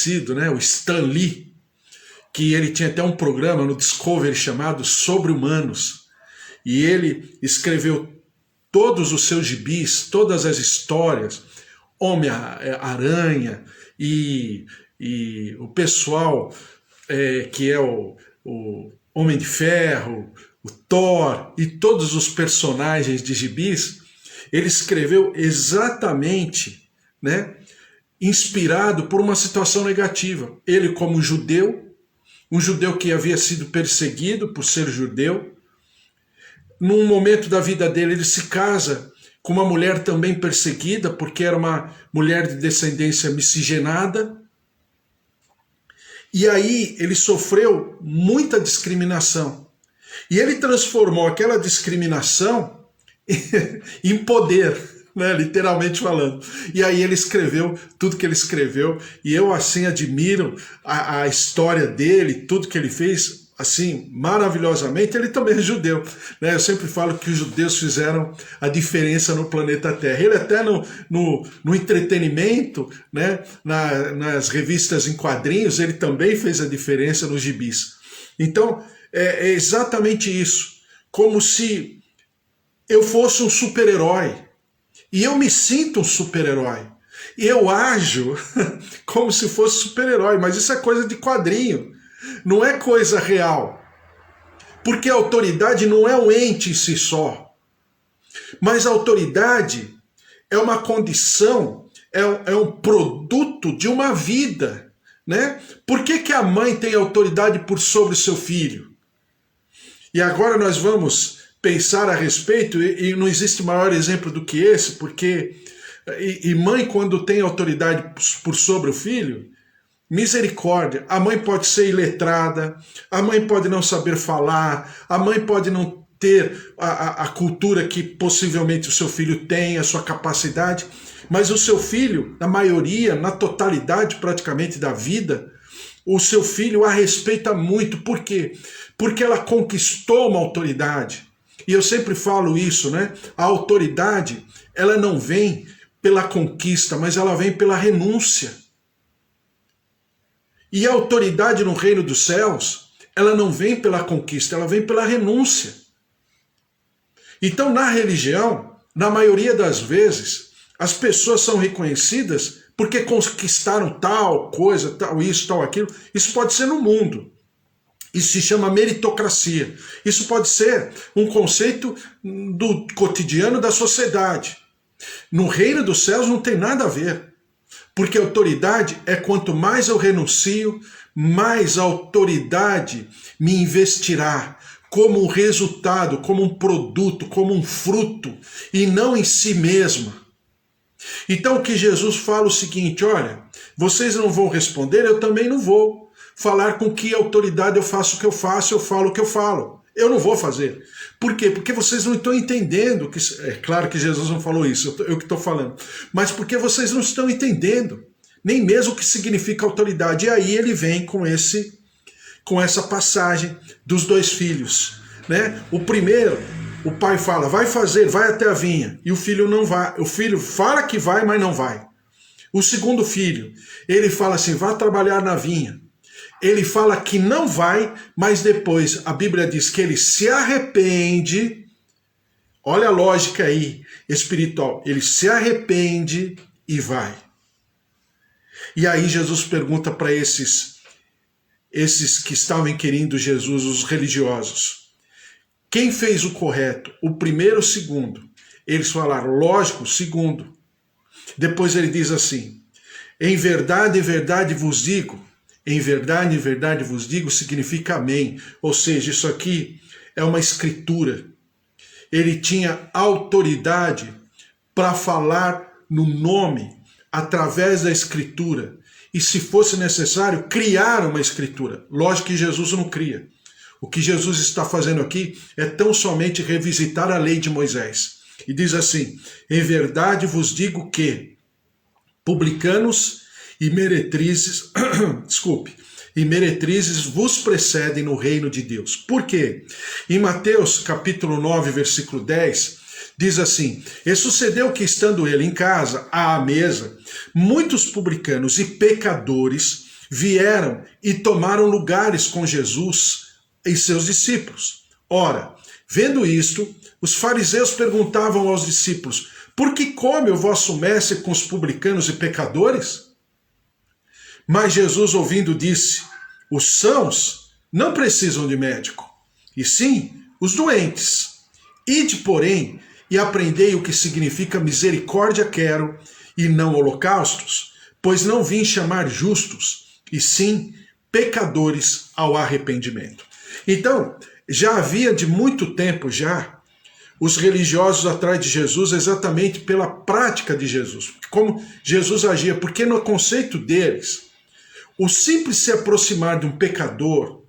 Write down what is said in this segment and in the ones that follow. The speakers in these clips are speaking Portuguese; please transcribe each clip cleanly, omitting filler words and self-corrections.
conhecido, né, o Stan Lee, que ele tinha até um programa no Discovery chamado Sobre-Humanos, e ele escreveu todos os seus gibis, todas as histórias, Homem-Aranha e o pessoal que é o Homem de Ferro, o Thor e todos os personagens de gibis, ele escreveu exatamente, né, inspirado por uma situação negativa. Ele, como judeu, um judeu que havia sido perseguido por ser judeu, num momento da vida dele ele se casa com uma mulher também perseguida, porque era uma mulher de descendência miscigenada, e aí ele sofreu muita discriminação. E ele transformou aquela discriminação em poder, né, literalmente falando. E aí ele escreveu tudo que ele escreveu, e eu assim admiro a história dele, tudo que ele fez, assim, maravilhosamente. Ele também é judeu, né? Eu sempre falo que os judeus fizeram a diferença no planeta Terra. Ele até no entretenimento, né, nas revistas em quadrinhos, ele também fez a diferença nos gibis. Então, é exatamente isso. Como se eu fosse um super-herói. E eu me sinto um super-herói. E eu ajo como se fosse super-herói. Mas isso é coisa de quadrinho. Não é coisa real. Porque a autoridade não é um ente em si só. Mas a autoridade é uma condição, é um produto de uma vida, né? Por que a mãe tem autoridade por sobre o seu filho? E agora nós vamos pensar a respeito, e não existe maior exemplo do que esse, porque mãe, quando tem autoridade por sobre o filho, misericórdia, a mãe pode ser iletrada, a mãe pode não saber falar, a mãe pode não ter a cultura que possivelmente o seu filho tem, a sua capacidade, mas o seu filho, na maioria, na totalidade praticamente da vida, o seu filho a respeita muito. Por quê? Porque ela conquistou uma autoridade. E eu sempre falo isso, né? A autoridade, ela não vem pela conquista, mas ela vem pela renúncia. E a autoridade no reino dos céus, ela não vem pela conquista, ela vem pela renúncia. Então, na religião, na maioria das vezes, as pessoas são reconhecidas porque conquistaram tal coisa, tal isso, tal aquilo. Isso pode ser no mundo. Isso se chama meritocracia. Isso pode ser um conceito do cotidiano da sociedade. No reino dos céus não tem nada a ver. Porque autoridade é quanto mais eu renuncio, mais a autoridade me investirá como um resultado, como um produto, como um fruto, e não em si mesma. Então o que Jesus fala é o seguinte: olha, vocês não vão responder, eu também não vou falar com que autoridade eu faço o que eu faço, eu falo o que eu falo. Eu não vou fazer. Por quê? Porque vocês não estão entendendo. É claro que Jesus não falou isso, eu que estou falando. Mas porque vocês não estão entendendo nem mesmo o que significa autoridade. E aí ele vem com essa passagem dos dois filhos, né? O primeiro, o pai fala, vai fazer, vai até a vinha. E o filho não vai. O filho fala que vai, mas não vai. O segundo filho, ele fala assim, vá trabalhar na vinha. Ele fala que não vai, mas depois a Bíblia diz que ele se arrepende. Olha a lógica aí espiritual. Ele se arrepende e vai. E aí Jesus pergunta para esses que estavam inquirindo Jesus, os religiosos, quem fez o correto? O primeiro ou o segundo? Eles falaram, lógico, o segundo. Depois ele diz assim, em verdade vos digo. Em verdade vos digo significa amém. Ou seja, isso aqui é uma escritura. Ele tinha autoridade para falar no nome, através da escritura. E se fosse necessário, criar uma escritura. Lógico que Jesus não cria. O que Jesus está fazendo aqui é tão somente revisitar a lei de Moisés. E diz assim, em verdade vos digo que publicanos e meretrizes, e meretrizes vos precedem no reino de Deus. Por quê? Em Mateus capítulo 9, versículo 10, diz assim, e sucedeu que estando ele em casa, à mesa, muitos publicanos e pecadores vieram e tomaram lugares com Jesus e seus discípulos. Ora, vendo isto, os fariseus perguntavam aos discípulos: por que come o vosso mestre com os publicanos e pecadores? Mas Jesus, ouvindo, disse: os sãos não precisam de médico, e sim os doentes. Ide, porém, e aprendei o que significa misericórdia quero, e não holocaustos, pois não vim chamar justos, e sim pecadores ao arrependimento. Então, já havia de muito tempo já os religiosos atrás de Jesus exatamente pela prática de Jesus, como Jesus agia, porque no conceito deles, o simples se aproximar de um pecador,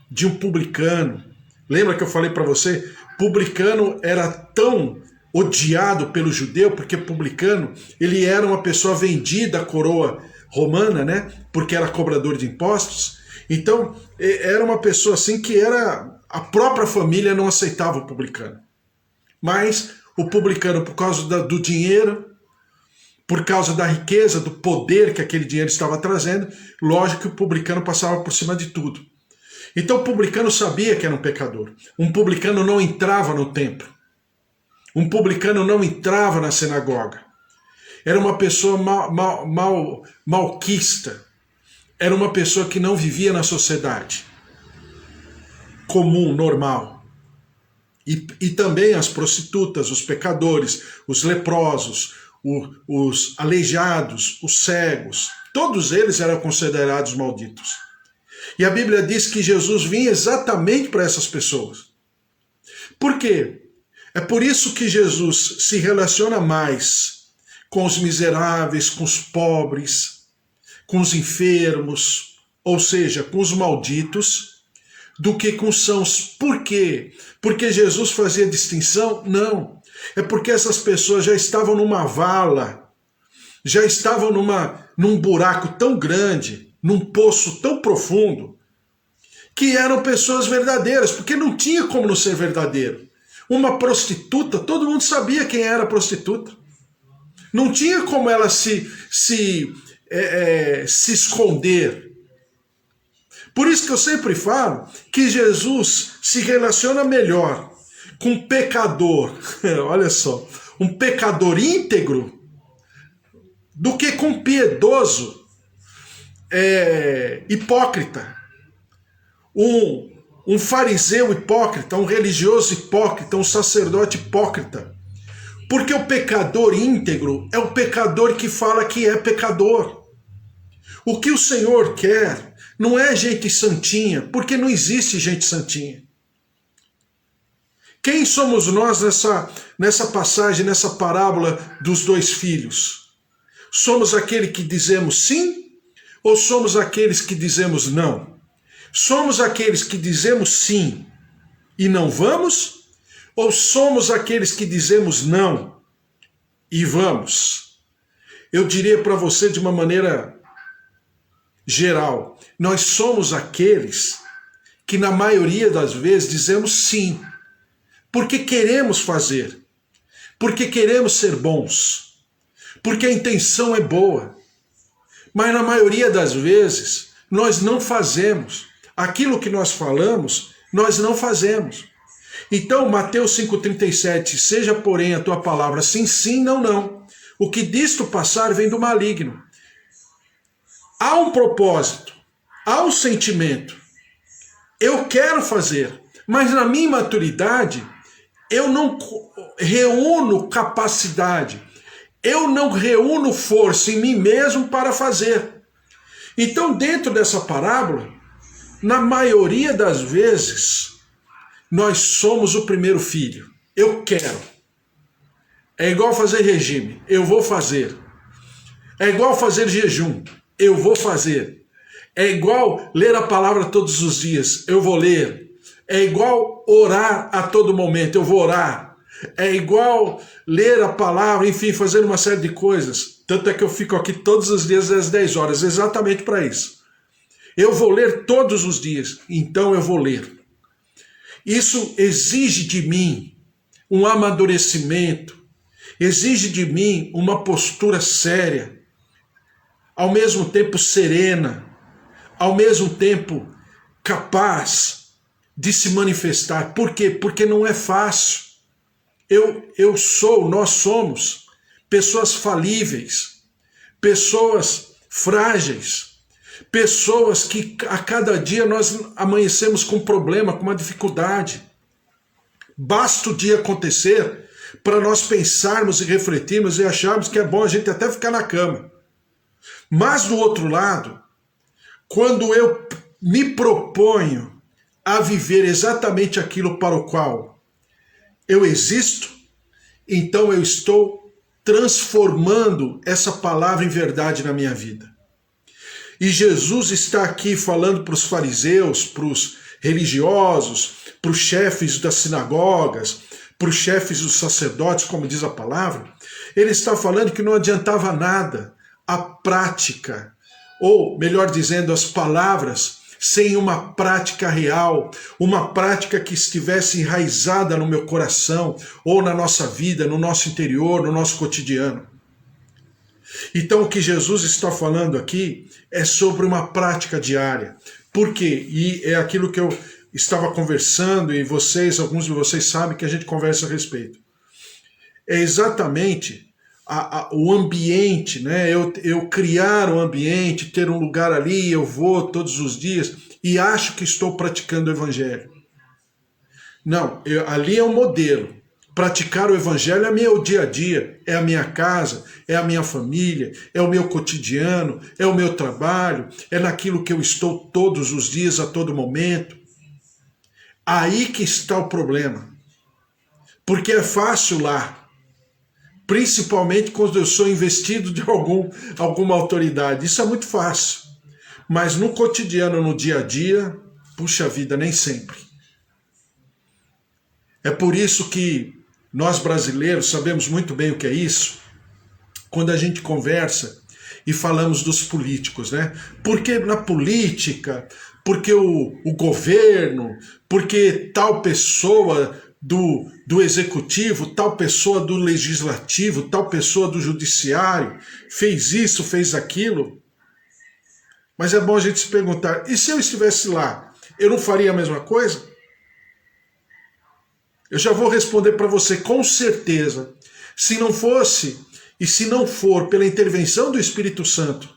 de um publicano, lembra que eu falei para você, publicano era tão odiado pelo judeu, porque publicano, ele era uma pessoa vendida à coroa romana, né? Porque era cobrador de impostos. Então, era uma pessoa assim que a própria família não aceitava o publicano. Mas o publicano, por causa do dinheiro, por causa da riqueza, do poder que aquele dinheiro estava trazendo, lógico que o publicano passava por cima de tudo. Então o publicano sabia que era um pecador. Um publicano não entrava no templo. Um publicano não entrava na sinagoga. Era uma pessoa malquista. Era uma pessoa que não vivia na sociedade comum, normal. E também as prostitutas, os pecadores, os leprosos, os aleijados, os cegos, todos eles eram considerados malditos. E a Bíblia diz que Jesus vinha exatamente para essas pessoas. Por quê? É por isso que Jesus se relaciona mais com os miseráveis, com os pobres, com os enfermos, ou seja, com os malditos, do que com os sãos. Por quê? Porque Jesus fazia distinção? Não. É porque essas pessoas já estavam numa vala, já estavam num buraco tão grande, num poço tão profundo, que eram pessoas verdadeiras, porque não tinha como não ser verdadeiro. Uma prostituta, todo mundo sabia quem era a prostituta. Não tinha como ela se esconder. Por isso que eu sempre falo que Jesus se relaciona melhor com um pecador, olha só, um pecador íntegro, do que com um piedoso hipócrita. Um fariseu hipócrita, um religioso hipócrita, um sacerdote hipócrita. Porque o pecador íntegro é o pecador que fala que é pecador. O que o Senhor quer não é gente santinha, porque não existe gente santinha. Quem somos nós nessa passagem, nessa parábola dos dois filhos? Somos aquele que dizemos sim ou somos aqueles que dizemos não? Somos aqueles que dizemos sim e não vamos? Ou somos aqueles que dizemos não e vamos? Eu diria para você de uma maneira geral, nós somos aqueles que na maioria das vezes dizemos sim, porque queremos fazer, porque queremos ser bons, porque a intenção é boa, mas na maioria das vezes nós não fazemos. Aquilo que nós falamos, nós não fazemos. Então, Mateus 5,37, seja porém a tua palavra sim, sim, não, não. O que disto passar vem do maligno. Há um propósito, há um sentimento. Eu quero fazer, mas na minha maturidade, eu não reúno capacidade, eu não reúno força em mim mesmo para fazer. Então, dentro dessa parábola, na maioria das vezes, nós somos o primeiro filho. Eu quero. É igual fazer regime. Eu vou fazer. É igual fazer jejum. Eu vou fazer. É igual ler a palavra todos os dias. Eu vou ler. É igual orar a todo momento. Eu vou orar. É igual ler a palavra, enfim, fazer uma série de coisas. Tanto é que eu fico aqui todos os dias às 10 horas, exatamente para isso. Eu vou ler todos os dias, então eu vou ler. Isso exige de mim um amadurecimento, exige de mim uma postura séria, ao mesmo tempo serena, ao mesmo tempo capaz de se manifestar. Por quê? Porque não é fácil. Nós somos pessoas falíveis, pessoas frágeis, pessoas que a cada dia nós amanhecemos com um problema, com uma dificuldade. Basta o dia acontecer para nós pensarmos e refletirmos e acharmos que é bom a gente até ficar na cama. Mas do outro lado, quando eu me proponho a viver exatamente aquilo para o qual eu existo, então eu estou transformando essa palavra em verdade na minha vida. E Jesus está aqui falando para os fariseus, para os religiosos, para os chefes das sinagogas, para os chefes dos sacerdotes, como diz a palavra. Ele está falando que não adiantava nada a prática, ou melhor dizendo, as palavras, sem uma prática real, uma prática que estivesse enraizada no meu coração, ou na nossa vida, no nosso interior, no nosso cotidiano. Então o que Jesus está falando aqui é sobre uma prática diária. Por quê? E é aquilo que eu estava conversando, e alguns de vocês sabem que a gente conversa a respeito. É exatamente o ambiente, né? Eu criar um ambiente, ter um lugar ali, eu vou todos os dias e acho que estou praticando o evangelho. Não, ali é um modelo. Praticar o evangelho é meu dia a dia, é a minha casa, é a minha família, é o meu cotidiano, é o meu trabalho, é naquilo que eu estou todos os dias, a todo momento. Aí que está o problema. Porque é fácil lá. Principalmente quando eu sou investido de alguma autoridade. Isso é muito fácil. Mas no cotidiano, no dia a dia, puxa vida, nem sempre. É por isso que nós brasileiros sabemos muito bem o que é isso, quando a gente conversa e falamos dos políticos, né? Porque na política, porque o governo, porque tal pessoa do executivo, tal pessoa do legislativo, tal pessoa do judiciário, fez isso, fez aquilo. Mas é bom a gente se perguntar, e se eu estivesse lá, eu não faria a mesma coisa? Eu já vou responder para você com certeza. Se não fosse, e se não for pela intervenção do Espírito Santo,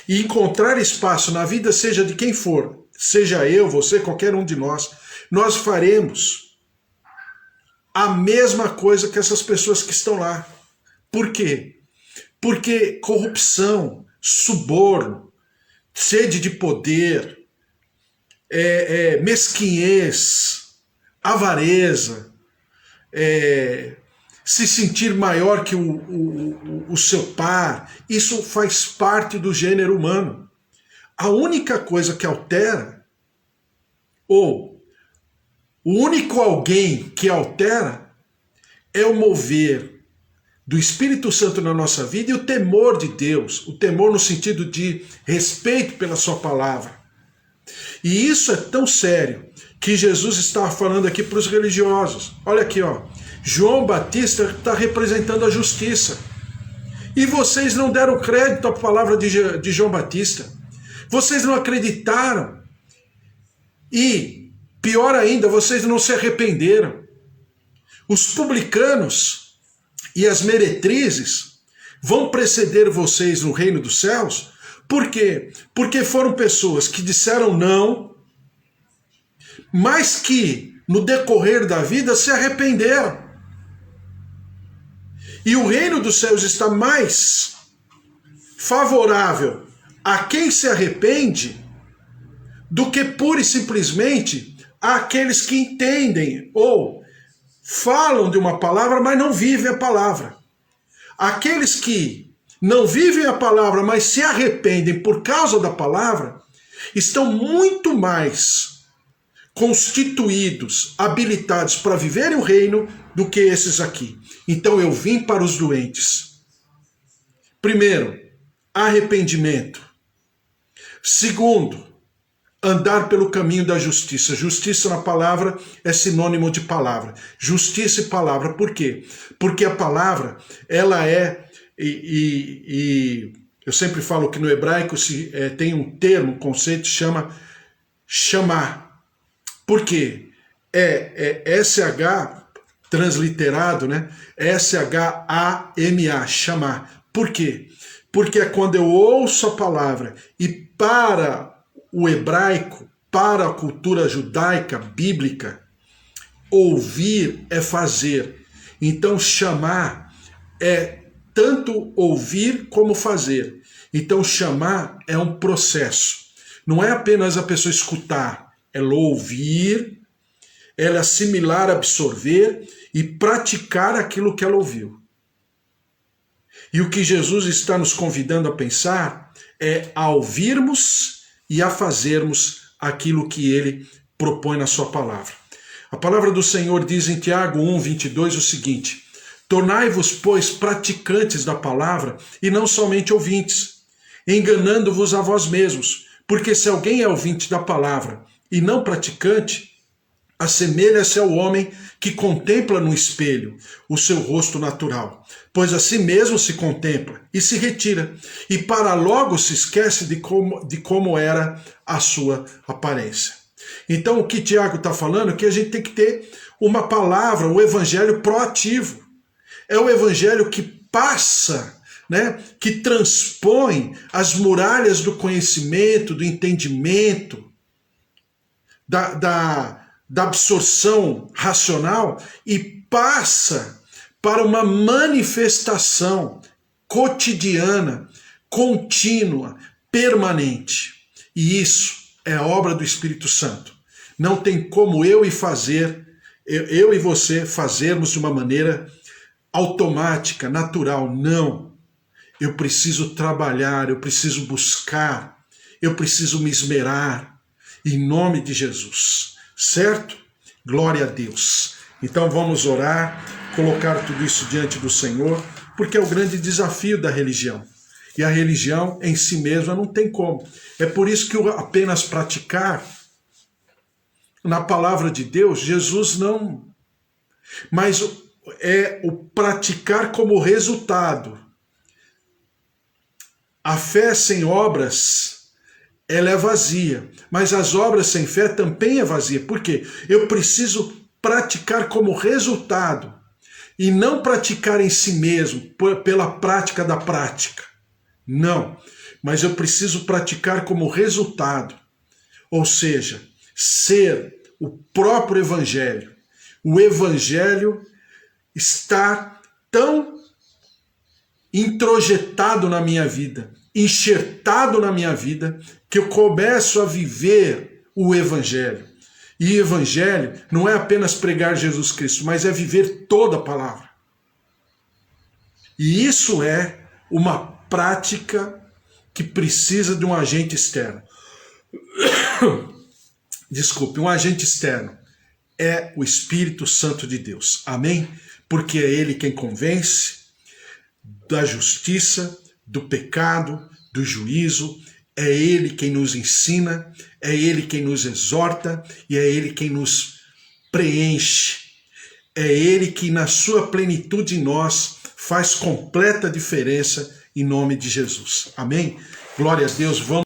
e encontrar espaço na vida, seja de quem for, seja eu, você, qualquer um de nós faremos a mesma coisa que essas pessoas que estão lá. Por quê? Porque corrupção, suborno, sede de poder, mesquinhez, avareza, se sentir maior que o seu par, isso faz parte do gênero humano. A única coisa que altera, ou o único alguém que altera, é o mover do Espírito Santo na nossa vida e o temor de Deus, o temor no sentido de respeito pela sua palavra. E isso é tão sério que Jesus está falando aqui para os religiosos. Olha aqui, ó. João Batista está representando a justiça. E vocês não deram crédito à palavra de João Batista. Vocês não acreditaram. E, pior ainda, vocês não se arrependeram. Os publicanos e as meretrizes vão preceder vocês no reino dos céus. Por quê? Porque foram pessoas que disseram não, mas que no decorrer da vida se arrependeram. E o reino dos céus está mais favorável a quem se arrepende do que pura e simplesmente àqueles que entendem ou falam de uma palavra, mas não vivem a palavra. Aqueles que não vivem a palavra, mas se arrependem por causa da palavra, estão muito mais constituídos, habilitados para viverem o reino do que esses aqui. Então eu vim para os doentes. Primeiro, arrependimento. Segundo, andar pelo caminho da justiça. Justiça na palavra é sinônimo de palavra. Justiça e palavra. Por quê? Porque a palavra, ela é Eu sempre falo que no hebraico tem um termo, um conceito que chama chamar. Por quê? SH, transliterado, né? SHAMA, chamar. Por quê? Porque é quando eu ouço a palavra e para o hebraico, para a cultura judaica, bíblica, ouvir é fazer. Então chamar é tanto ouvir como fazer. Então chamar é um processo. Não é apenas a pessoa escutar, ela ouvir, ela assimilar, absorver e praticar aquilo que ela ouviu. E o que Jesus está nos convidando a pensar é a ouvirmos e a fazermos aquilo que ele propõe na sua palavra. A palavra do Senhor diz em Tiago 1:22 o seguinte: tornai-vos, pois, praticantes da palavra e não somente ouvintes, enganando-vos a vós mesmos, porque se alguém é ouvinte da palavra e não praticante, assemelha-se ao homem que contempla no espelho o seu rosto natural, pois a si mesmo se contempla e se retira, e para logo se esquece de como era a sua aparência. Então o que Tiago está falando é que a gente tem que ter uma palavra, um evangelho proativo. É o evangelho que passa, né, que transpõe as muralhas do conhecimento, do entendimento, da absorção racional e passa para uma manifestação cotidiana, contínua, permanente. E isso é obra do Espírito Santo. Não tem como eu e você fazermos de uma maneira automática, natural. Não. Eu preciso trabalhar, eu preciso buscar, eu preciso me esmerar, em nome de Jesus. Certo? Glória a Deus. Então vamos orar, colocar tudo isso diante do Senhor, porque é o grande desafio da religião. E a religião em si mesma não tem como. É por isso que apenas praticar na palavra de Deus, Jesus não. Mas é o praticar como resultado. A fé sem obras, ela é vazia. Mas as obras sem fé também é vazia. Por quê? Eu preciso praticar como resultado. E não praticar em si mesmo, pela prática da prática. Não. Mas eu preciso praticar como resultado. Ou seja, ser o próprio evangelho. O evangelho está tão introjetado na minha vida, enxertado na minha vida, que eu começo a viver o evangelho. E evangelho não é apenas pregar Jesus Cristo, mas é viver toda a palavra. E isso é uma prática que precisa de um agente externo. Desculpe, um agente externo é o Espírito Santo de Deus. Amém? Porque é Ele quem convence da justiça, do pecado, do juízo. É Ele quem nos ensina, é Ele quem nos exorta e é Ele quem nos preenche. É Ele que na sua plenitude em nós faz completa diferença em nome de Jesus. Amém? Glória a Deus. Vamos